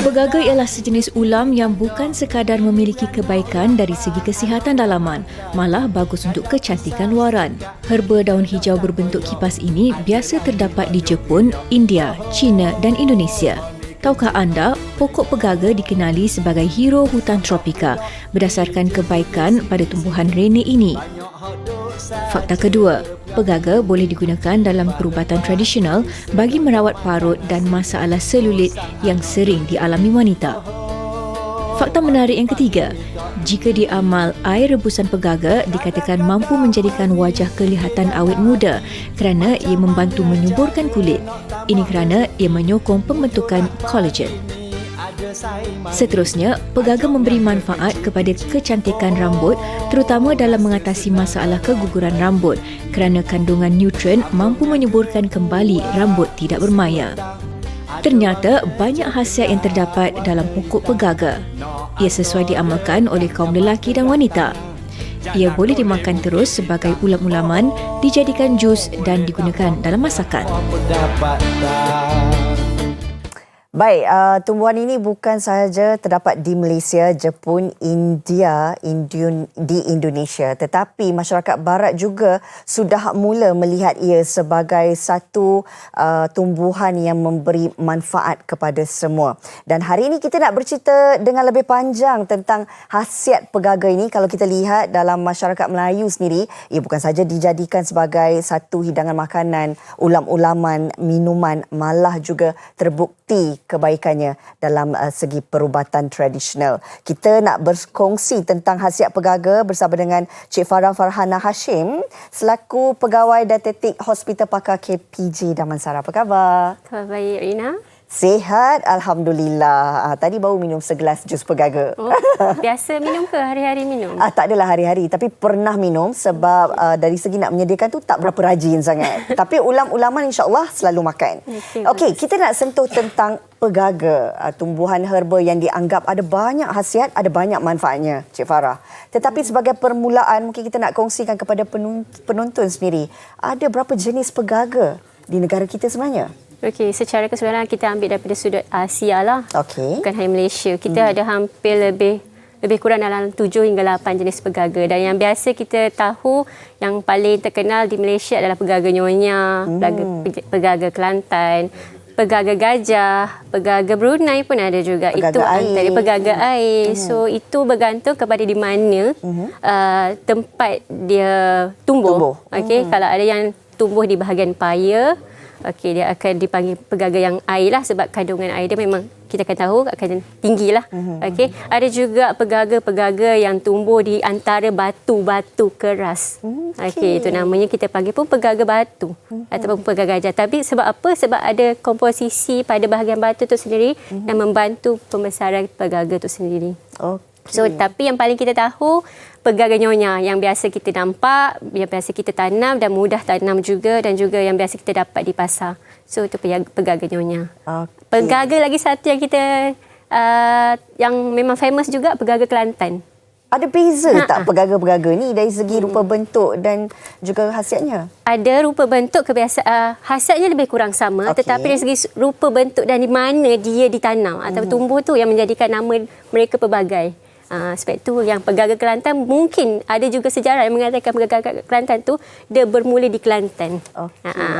Pegaga ialah sejenis ulam yang bukan sekadar memiliki kebaikan dari segi kesihatan dalaman, malah bagus untuk kecantikan luaran. Herba daun hijau berbentuk kipas ini biasa terdapat di Jepun, India, China dan Indonesia. Tahukah anda, pokok pegaga dikenali sebagai hero hutan tropika berdasarkan kebaikan pada tumbuhan rene ini. Fakta kedua, pegaga boleh digunakan dalam perubatan tradisional bagi merawat parut dan masalah selulit yang sering dialami wanita. Fakta menarik yang ketiga, jika diamal, air rebusan pegaga dikatakan mampu menjadikan wajah kelihatan awet muda kerana ia membantu menyuburkan kulit. Ini kerana ia menyokong pembentukan kolagen. Seterusnya, pegaga memberi manfaat kepada kecantikan rambut terutama dalam mengatasi masalah keguguran rambut kerana kandungan nutrien mampu menyuburkan kembali rambut tidak bermaya. Ternyata banyak khasiat yang terdapat dalam pokok pegaga. Ia sesuai diamalkan oleh kaum lelaki dan wanita. Ia boleh dimakan terus sebagai ulam-ulaman, dijadikan jus dan digunakan dalam masakan. Baik, tumbuhan ini bukan sahaja terdapat di Malaysia, Jepun, India, di Indonesia, tetapi masyarakat barat juga sudah mula melihat ia sebagai satu tumbuhan yang memberi manfaat kepada semua. Dan hari ini kita nak bercerita dengan lebih panjang tentang khasiat pegaga ini. Kalau kita lihat dalam masyarakat Melayu sendiri, ia bukan saja dijadikan sebagai satu hidangan makanan, ulam-ulaman, minuman, malah juga terbukti kebaikannya dalam segi perubatan tradisional. Kita nak berkongsi tentang khasiat pegaga bersama dengan Cik Farah Farhana Hashim selaku Pegawai Dietetik Hospital Pakar KPJ Damansara. Apa khabar? Khabar baik, Rina. Sihat, Alhamdulillah. Tadi baru minum segelas jus pegaga. Oh, biasa minum ke? Hari-hari minum? Tak adalah hari-hari, tapi pernah minum sebab dari segi nak menyediakan tu tak berapa rajin sangat. Tapi ulam-ulaman insya-Allah selalu makan. Okey, kita nak sentuh tentang pegaga, tumbuhan herba yang dianggap ada banyak khasiat, ada banyak manfaatnya, Cik Farah. Tetapi sebagai permulaan, mungkin kita nak kongsikan kepada penonton sendiri, ada berapa jenis pegaga di negara kita sebenarnya? Okey, secara keseluruhan kita ambil daripada sudut Asia lah. Okey. Bukan hanya Malaysia. Kita ada hampir lebih kurang dalam 7 hingga 8 jenis pegaga. Dan yang biasa kita tahu yang paling terkenal di Malaysia adalah pegaga nyonya, pegaga Kelantan, pegaga gajah, pegaga Brunei pun ada juga. Pegaga itu air. antara pegaga air. So itu bergantung kepada di mana tempat dia tumbuh. Okey, kalau ada yang tumbuh di bahagian paya, okey, dia akan dipanggil pegaga yang air lah sebab kandungan air dia memang kita akan tahu akan tinggi lah. Okey, ada juga pegaga-pegaga yang tumbuh di antara batu-batu keras. Okey, itu namanya kita panggil pun pegaga batu ataupun pegaga gajah. Tapi sebab apa? Sebab ada komposisi pada bahagian batu itu sendiri yang membantu pembesaran pegaga itu sendiri. So, tapi yang paling kita tahu pegaga nyonya yang biasa kita nampak, yang biasa kita tanam dan mudah tanam juga dan juga yang biasa kita dapat di pasar. So itu pegaga nyonya. Pegaga lagi satu yang kita yang memang famous juga pegaga Kelantan. Ada beza tak pegaga-pegaga ni dari segi rupa bentuk dan juga khasiatnya? Ada rupa bentuk kebiasaan, khasiatnya lebih kurang sama, tetapi dari segi rupa bentuk dan di mana dia ditanam atau tumbuh tu yang menjadikan nama mereka pelbagai. Sebab itu yang pegaga Kelantan mungkin ada juga sejarah yang mengatakan pegaga Kelantan tu dia bermula di Kelantan.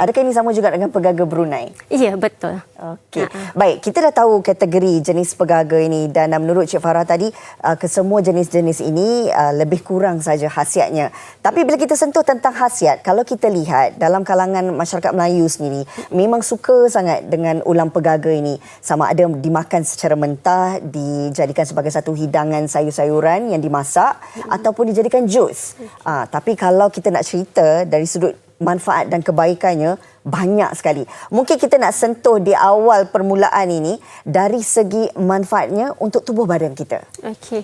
Adakah ini sama juga dengan pegaga Brunei? Ya, betul. Okey. Baik, kita dah tahu kategori jenis pegaga ini dan menurut Cik Farah tadi kesemua jenis-jenis ini lebih kurang saja khasiatnya. Tapi bila kita sentuh tentang khasiat, kalau kita lihat dalam kalangan masyarakat Melayu sendiri memang suka sangat dengan ulam pegaga ini. Sama ada dimakan secara mentah, dijadikan sebagai satu hidangan sayur-sayuran yang dimasak ataupun dijadikan jus. Tapi kalau kita nak cerita dari sudut manfaat dan kebaikannya, banyak sekali. Mungkin kita nak sentuh di awal permulaan ini dari segi manfaatnya untuk tubuh badan kita. Okey.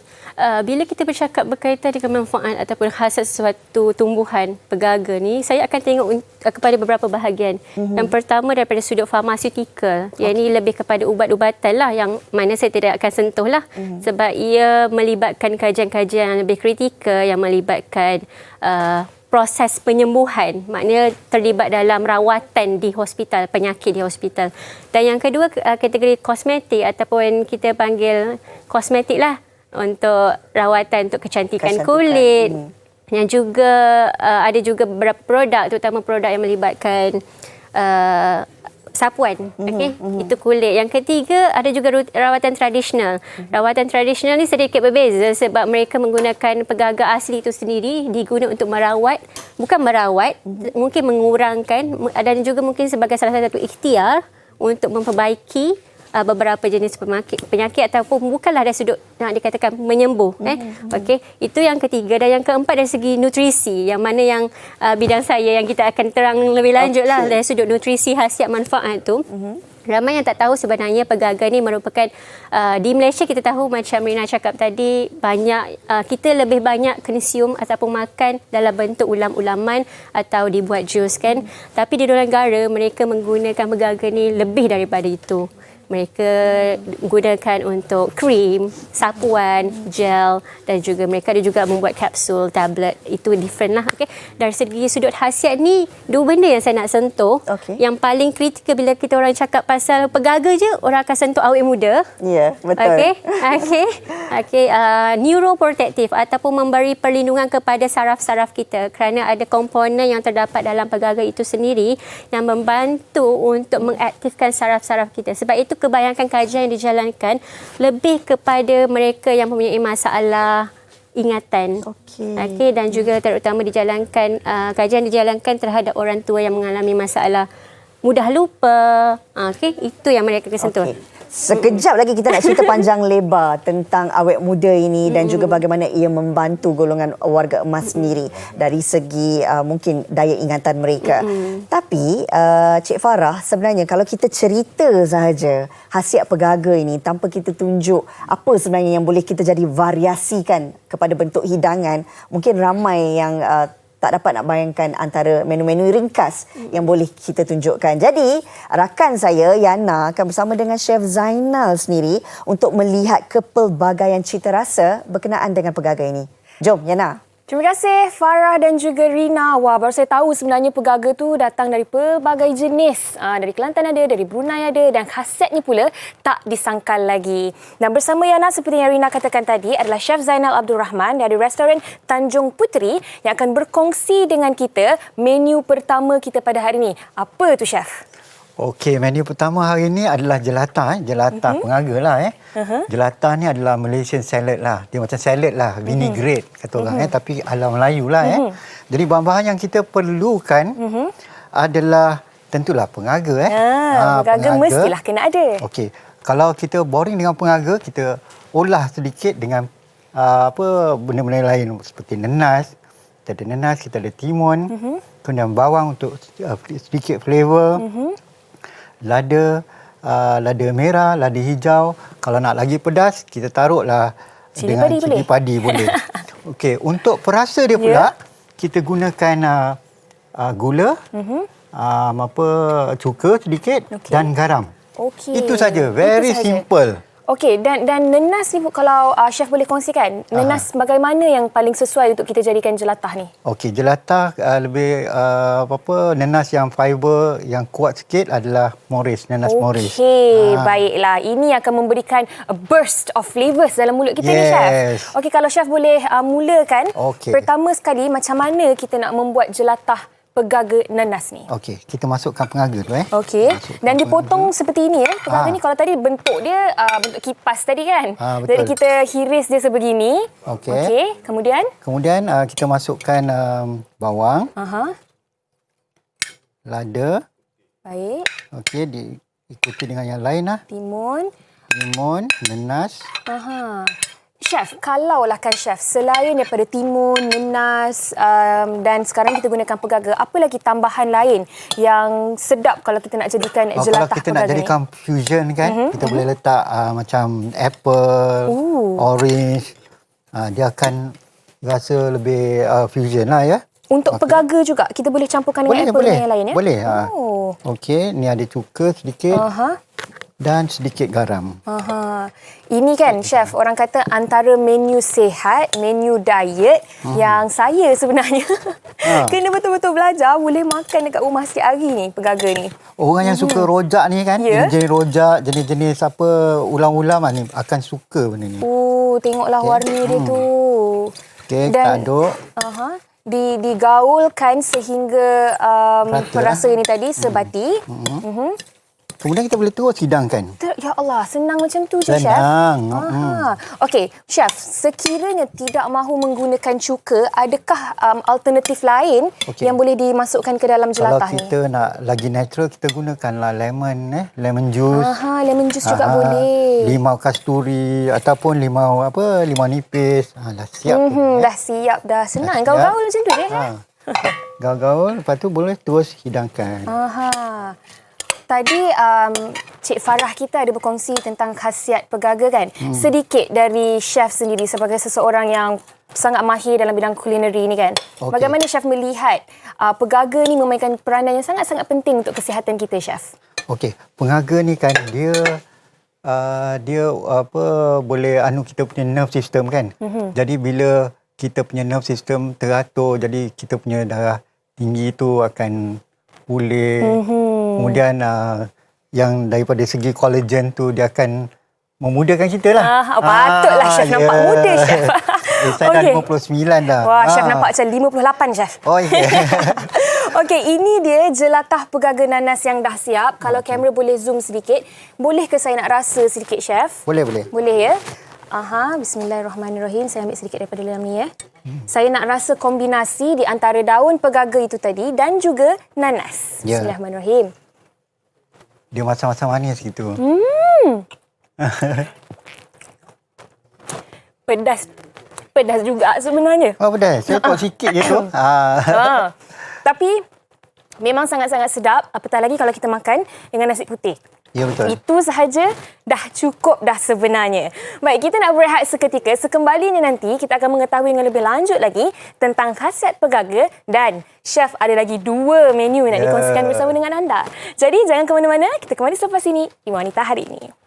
Bila kita bercakap berkaitan dengan manfaat ataupun khasiat sesuatu tumbuhan pegaga ni, saya akan tengok kepada beberapa bahagian. Yang pertama daripada sudut farmaseutical. Yang ini lebih kepada ubat-ubatan lah yang mana saya tidak akan sentuh lah. Sebab ia melibatkan kajian-kajian yang lebih kritikal yang melibatkan proses penyembuhan, maknanya terlibat dalam rawatan di hospital, penyakit di hospital. Dan yang kedua kategori kosmetik ataupun kita panggil kosmetik lah, untuk rawatan untuk kecantikan kulit. Yang juga ada juga beberapa produk, terutama produk yang melibatkan sapuan, itu kulit. Yang ketiga ada juga rawatan tradisional. Rawatan tradisional ni sedikit berbeza sebab mereka menggunakan pegaga asli itu sendiri diguna untuk merawat, bukan merawat, mungkin mengurangkan, dan juga mungkin sebagai salah satu ikhtiar untuk memperbaiki beberapa jenis penyakit ataupun bukanlah dari sudut nak dikatakan menyembuh. Okey, itu yang ketiga. Dan yang keempat dari segi nutrisi, yang mana yang bidang saya yang kita akan terang lebih lanjut lah dari sudut nutrisi, khasiat, manfaat tu. Ramai yang tak tahu sebenarnya pegaga ni merupakan di Malaysia kita tahu macam Rina cakap tadi, banyak kita lebih banyak consume ataupun makan dalam bentuk ulam-ulaman atau dibuat jus kan. Tapi di luar negara mereka menggunakan pegaga ni lebih daripada itu. Mereka gunakan untuk krim, sapuan, gel, dan juga mereka ada juga membuat kapsul, tablet. Itu different lah. Okay? Dari segi sudut khasiat ni, dua benda yang saya nak sentuh. Yang paling kritikal bila kita orang cakap pasal pegaga je, orang akan sentuh awet muda. Ya, betul. Okay. Neuroprotective ataupun memberi perlindungan kepada saraf-saraf kita kerana ada komponen yang terdapat dalam pegaga itu sendiri yang membantu untuk mengaktifkan saraf-saraf kita. Sebab itu kebanyakan kajian yang dijalankan lebih kepada mereka yang mempunyai masalah ingatan. Okey, dan juga terutama dijalankan kajian dijalankan terhadap orang tua yang mengalami masalah mudah lupa. Okey, itu yang mereka akan sentuh. Sekejap lagi kita nak cerita panjang lebar tentang awet muda ini dan juga bagaimana ia membantu golongan warga emas sendiri dari segi mungkin daya ingatan mereka. Tapi Cik Farah, sebenarnya kalau kita cerita sahaja khasiat pegaga ini tanpa kita tunjuk apa sebenarnya yang boleh kita jadi variasikan kepada bentuk hidangan, mungkin ramai yang tak dapat nak bayangkan antara menu-menu ringkas yang boleh kita tunjukkan. Jadi, rakan saya, Yana, akan bersama dengan Chef Zainal sendiri untuk melihat kepelbagaian cita rasa berkenaan dengan pegaga ini. Jom, Yana. Terima kasih Farah dan juga Rina. Wah, baru saya tahu sebenarnya pegaga tu datang dari pelbagai jenis. Dari Kelantan ada, dari Brunei ada dan khasiatnya pula tak disangkal lagi. Dan bersama Yana seperti yang Rina katakan tadi adalah Chef Zainal Abdul Rahman dari restoran Tanjung Puteri yang akan berkongsi dengan kita menu pertama kita pada hari ini. Apa tu Chef? Okey, menu pertama hari ini adalah jelata. Jelata pengaga lah. Jelata ni adalah Malaysian salad lah. Dia macam salad lah, vinaigrette kata orang. Tapi ala Melayu lah. Jadi bahan-bahan yang kita perlukan adalah tentulah pengaga. Pengaga mestilah kena ada. Okey, kalau kita boring dengan pengaga, kita olah sedikit dengan benda-benda lain seperti nenas. Kita ada nenas, kita ada timun, kemudian bawang untuk sedikit flavor. Lada merah, lada hijau. Kalau nak lagi pedas, kita taruhlah dengan cili padi boleh. Okey, untuk perasa dia pula, kita gunakan gula, cuka sedikit dan garam. Itu saja, very simple. Okey, dan nenas ni kalau Chef boleh kongsikan, nenas bagaimana yang paling sesuai untuk kita jadikan jelatah ni? Okey, jelatah lebih nenas yang fiber yang kuat sikit adalah Morris, nenas Morris. Okey, baiklah. Ini akan memberikan a burst of flavors dalam mulut kita ni Chef. Okey, kalau Chef boleh mulakan, pertama sekali macam mana kita nak membuat jelatah pegaga nenas ni. Okey, kita masukkan pengaga tu Okey. Dan dipotong seperti ini Pegaga ni kalau tadi bentuk dia bentuk kipas tadi kan. Jadi kita hiris dia sebegini. Okey. Kemudian kita masukkan bawang. Lada. Baik. Okey, diikuti dengan yang lain lah. Timun, nenas. Chef, kalaulah kan Chef, selain daripada timun, nenas dan sekarang kita gunakan pegaga, apa lagi tambahan lain yang sedap kalau kita nak jadikan jelatah pegaga ni? Kalau kita nak jadikan fusion kan, kita boleh letak macam apple, orange. Dia akan rasa lebih fusion lah ya. Untuk pegaga juga, kita boleh campurkan dengan apple dan yang lain ya? Boleh. Okey, ni ada cuka sedikit. dan sedikit garam. Aha. Ini kan chef, orang kata antara menu sihat, menu diet yang saya sebenarnya kena betul-betul belajar boleh makan dekat rumah setiap hari ni, pegaga ni. Orang yang suka rojak ni kan, Ya. jenis-jenis rojak, jenis-jenis apa ulam-ulam ni akan suka benda ni. Oh, tengoklah warna dia tu. Okey, kita aduk. Aha. Digaulkan sehingga Rata, rasa ni tadi sebati. Kemudian kita boleh terus hidangkan. Ya Allah, senang macam tu je, Chef. Senang. Aha. Okey, Chef, sekiranya tidak mahu menggunakan cuka, adakah alternatif lain yang boleh dimasukkan ke dalam Kalau jelatah ni? kita nak lagi natural, kita gunakanlah lemon juice. Aha, lemon juice juga boleh. Limau kasturi ataupun limau nipis. Dah siap. Dah siap dah. Senang. Dah Gaul-gaul siap. macam tu je, Chef. Gaul-gaul, lepas tu boleh terus hidangkan. Aha. Tadi Cik Farah kita ada berkongsi tentang khasiat pegaga kan. Sedikit dari chef sendiri sebagai seseorang yang sangat mahir dalam bidang kulineri ni kan. Okey. Bagaimana chef melihat pegaga ni memainkan peranan yang sangat-sangat penting untuk kesihatan kita, chef? Okey, pengaga ni kan dia boleh kita punya nerve system kan. Jadi bila kita punya nerve system teratur, jadi kita punya darah tinggi tu akan pulih. Kemudian yang daripada segi collagen tu dia akan memudahkan kita lah. Patutlah chef nampak muda, chef. Saya dah Okey. 59 dah. Wah, chef nampak macam 58, chef. Oh ya. Okey, ini dia jelatah pegaga nanas yang dah siap. Kalau kamera boleh zoom sedikit, boleh ke saya nak rasa sedikit, chef? Boleh, boleh. Boleh ya? Aha, bismillahirrahmanirrahim. Saya ambil sedikit daripada dalam ni ya. Saya nak rasa kombinasi di antara daun pegaga itu tadi dan juga nanas. Ya. Bismillahirrahmanirrahim. Dia macam-macam manis gitu. Pedas. Pedas juga sebenarnya. Oh pedas. Saya tahu sikit je tu. Tapi memang sangat-sangat sedap. Apatah lagi kalau kita makan dengan nasi putih. Ya betul. Itu sahaja dah cukup dah sebenarnya. Baik, kita nak berehat seketika. Sekembalinya nanti kita akan mengetahui dengan lebih lanjut lagi tentang khasiat pegaga dan chef ada lagi 2 menu yang nak dikongsikan bersama dengan anda. Jadi jangan ke mana-mana, kita kembali selepas ini di Wanita Hari Ini.